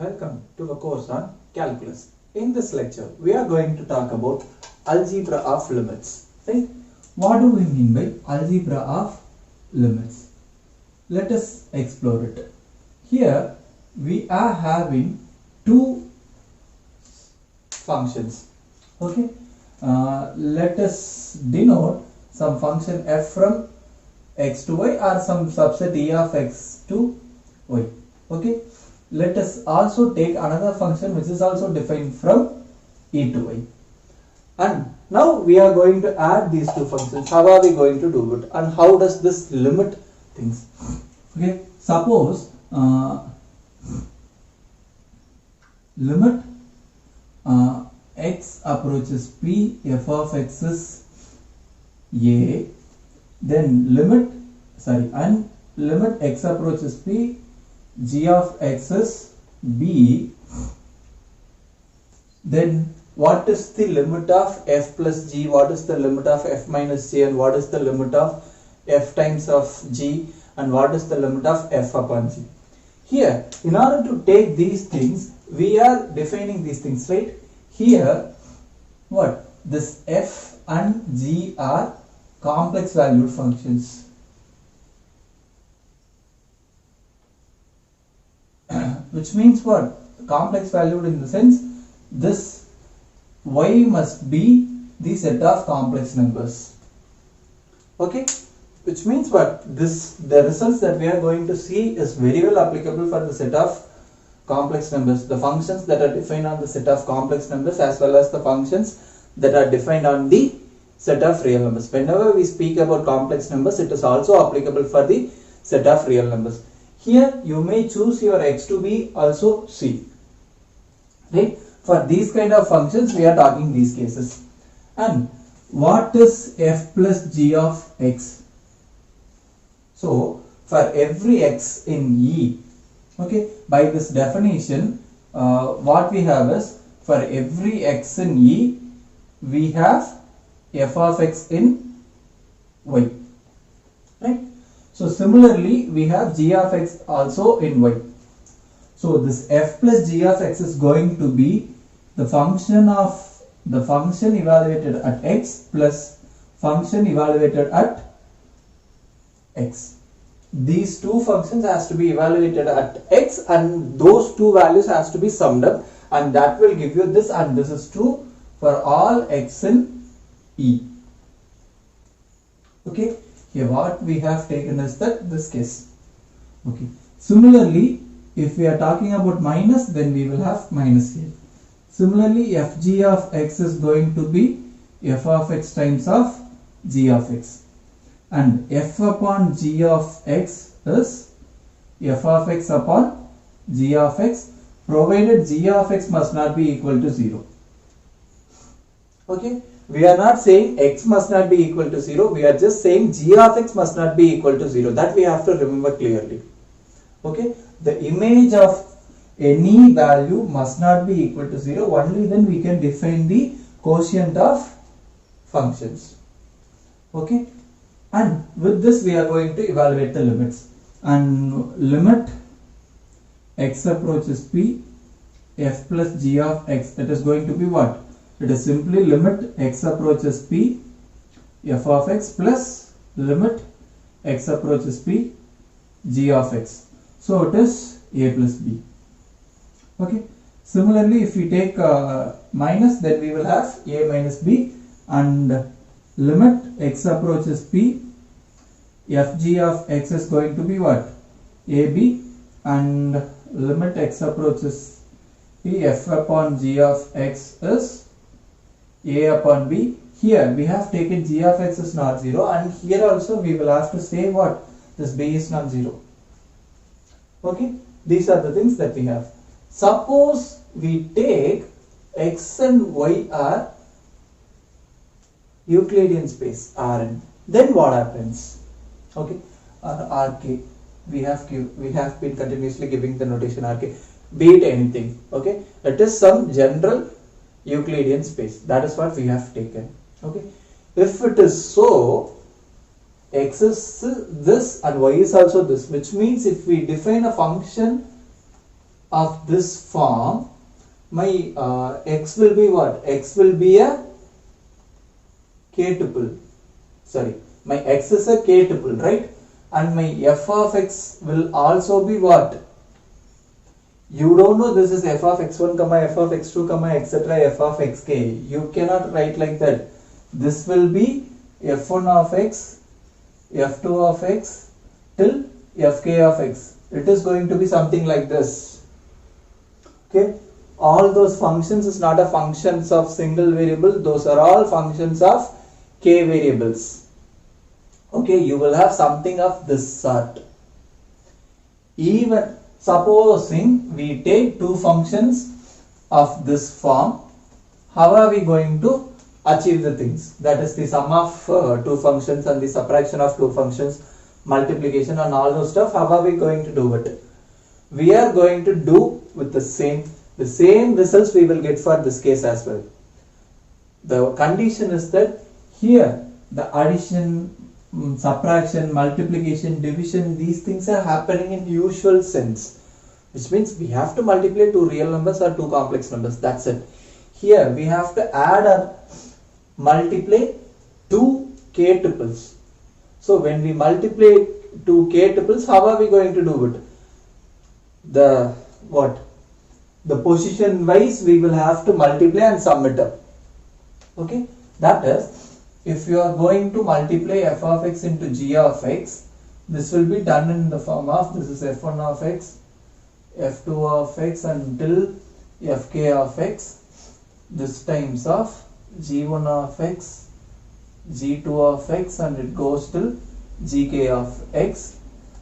Welcome to a course on calculus. In this lecture, we are going to talk about algebra of limits. Right? What do we mean by algebra of limits? Let us explore it. Here, we are having two functions. Okay? Let us denote some function f from x to y or some subset e of x to y. Okay? Let us also take another function which is also defined from e to y. And now we are going to add these two functions. How are we going to do it? And how does this limit things? Okay, suppose limit x approaches p, f of x is a, then limit x approaches p, g of x is b, then what is the limit of f plus g, what is the limit of f minus g, and what is the limit of f times of g, and what is the limit of f upon g. Here, in order to take these things, we are defining these things, right? Here, what? This f and g are complex valued functions. Which means what? Complex valued in the sense this y must be the set of complex numbers. Okay? Which means what? The results that we are going to see is very well applicable for the set of complex numbers. The functions that are defined on the set of complex numbers as well as the functions that are defined on the set of real numbers. Whenever we speak about complex numbers, it is also applicable for the set of real numbers. Here you may choose your x to be also c. Right? For these kind of functions we are talking these cases. And what is f plus g of x? So for every x in E, okay, by this definition what we have is for every x in E we have f of x in y. Right? So similarly, we have g of x also in y. So this f plus g of x is going to be the function evaluated at x plus function evaluated at x. These two functions has to be evaluated at x and those two values has to be summed up, and that will give you this, and this is true for all x in E. Okay. Here what we have taken is this case. Okay. Similarly, if we are talking about minus, then we will have minus here. Similarly, fg of x is going to be f of x times of g of x. And f upon g of x is f of x upon g of x, provided g of x must not be equal to 0. Okay. We are not saying x must not be equal to 0, we are just saying g of x must not be equal to 0. That we have to remember clearly. Okay, the image of any value must not be equal to 0, only then we can define the quotient of functions. Okay, and with this we are going to evaluate the limits. And limit x approaches p, f plus g of x, that is going to be what? It is simply limit x approaches p, f of x plus limit x approaches p, g of x. So it is a plus b. Okay. Similarly, if we take minus, then we will have a minus b, and limit x approaches p, fg of x is going to be what? ab, and limit x approaches p, f upon g of x is a upon b. Here we have taken g of x is not 0, and here also we will have to say what? This b is not 0. Okay, these are the things that we have. Suppose we take x and y are Euclidean space Rn, then what happens? Okay, Rk, we have been continuously giving the notation Rk, be it anything. Okay, it is some general Euclidean space. That is what we have taken. Okay. If it is so, x is this and y is also this, which means if we define a function of this form, my x will be what? X will be a k tuple. Sorry, my x is a k tuple, right? And my f of x will also be what? You don't know this is f of x1 comma f of x2 comma etc. f of xk. You cannot write like that. This will be f1 of x, f2 of x till fk of x. It is going to be something like this. Okay, all those functions is not a functions of single variable. Those are all functions of k variables. Okay, you will have something of this sort. Even supposing we take two functions of this form, how are we going to achieve the things? That is the sum of two functions and the subtraction of two functions, multiplication and all those stuff. How are we going to do it? We are going to do with the same results we will get for this case as well. The condition is that here the addition, subtraction, multiplication, division, these things are happening in usual sense, which means we have to multiply two real numbers or two complex numbers. That's it. Here we have to add or multiply two k tuples. So when we multiply two k tuples, how are we going to do it? The position wise we will have to multiply and sum it up. Okay, that is, if you are going to multiply f of x into g of x, this will be done in the form of, this is f1 of x, f2 of x until fk of x, this times of g1 of x, g2 of x, and it goes till gk of x.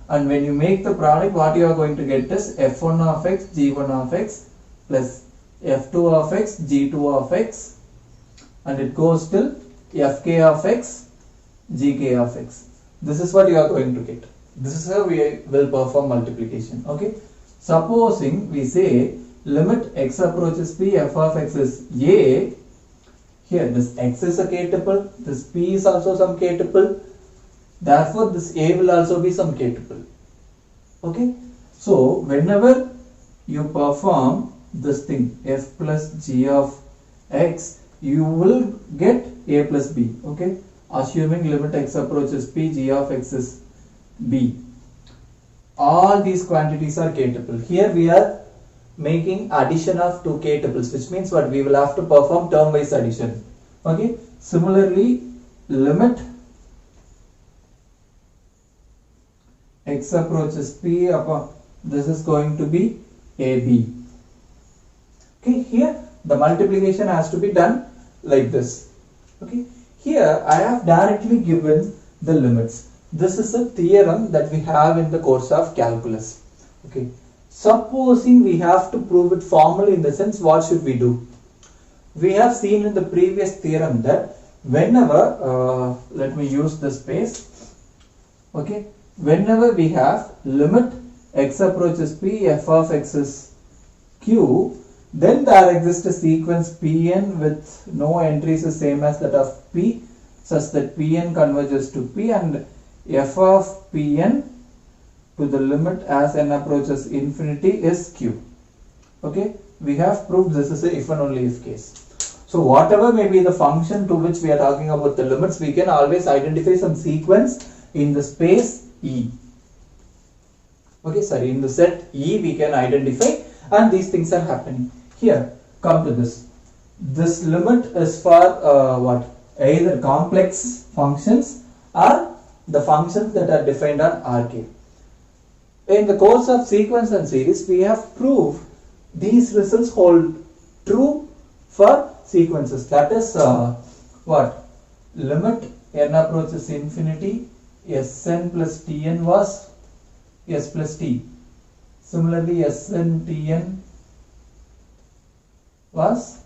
And when you make the product, what you are going to get is f1 of x, g1 of x plus f2 of x, g2 of x, and it goes till fk of x, gk of x. This is what you are going to get. This is how we will perform multiplication. Okay. Supposing we say limit x approaches p, f of x is a. Here this x is a k tuple, this p is also some k tuple. Therefore this a will also be some k tuple. Okay. So whenever you perform this thing f plus g of x, you will get a plus b. Okay, assuming limit x approaches p, g of x is b. All these quantities are k tuple. Here we are making addition of two k tuples, which means what? We will have to perform term wise addition. Okay, similarly limit x approaches p upon, this is going to be ab. Okay, here the multiplication has to be done like this. Okay, here I have directly given the limits. This is a theorem that we have in the course of calculus. Okay, supposing we have to prove it formally, in the sense, what should we do? We have seen in the previous theorem that whenever let me use this space. Okay, whenever we have limit x approaches p, f of x is q, then there exists a sequence Pn with no entries is same as that of P, such that Pn converges to P, and f of Pn to the limit as n approaches infinity is Q. Okay, we have proved this is a if and only if case. So whatever may be the function to which we are talking about the limits, we can always identify some sequence in the space E. Okay, sorry, in the set E we can identify, and these things are happening. Here, come to this. This limit is for what? Either complex functions or the functions that are defined on Rk. In the course of sequence and series, we have proved these results hold true for sequences. That is what? Limit n approaches infinity, Sn plus Tn was S plus T. Similarly, Sn Tn was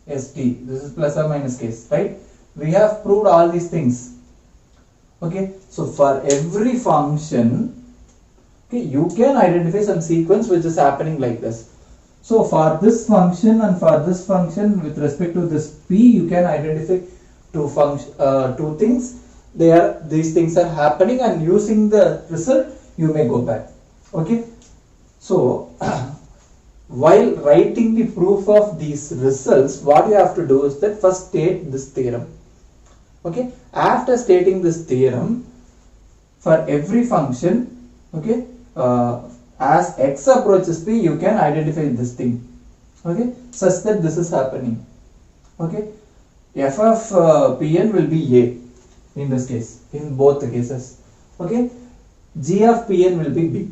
St. This is plus or minus case, right? We have proved all these things. Okay, so for every function, okay, you can identify some sequence which is happening like this. So for this function and for this function with respect to this p, you can identify two things. These things are happening, and using the result you may go back. Okay, so while writing the proof of these results, what you have to do is that first state this theorem. Okay, after stating this theorem, for every function, okay, as x approaches p, you can identify this thing, okay, such that this is happening. Okay, f of pn will be a in this case, in both the cases. Okay, g of pn will be b.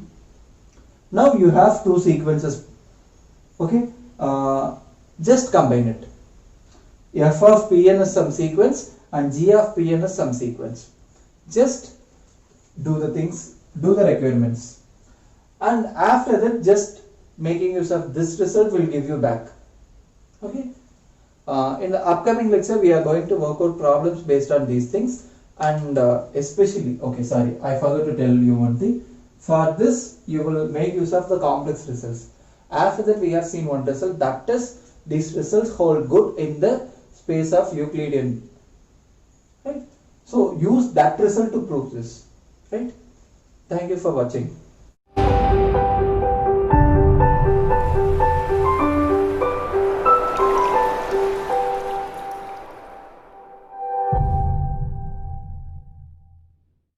Now you have two sequences. Okay, just combine it. F of pn is some sequence and g of pn is some sequence. Just do the things, do the requirements, and after that just making use of this result will give you back. Okay, in the upcoming lecture we are going to work out problems based on these things, and especially, okay, sorry, I forgot to tell you one thing. For this you will make use of the complex results. After that we have seen one result, that is, these results hold good in the space of Euclidean, right? So use that result to prove this, right? Thank you for watching.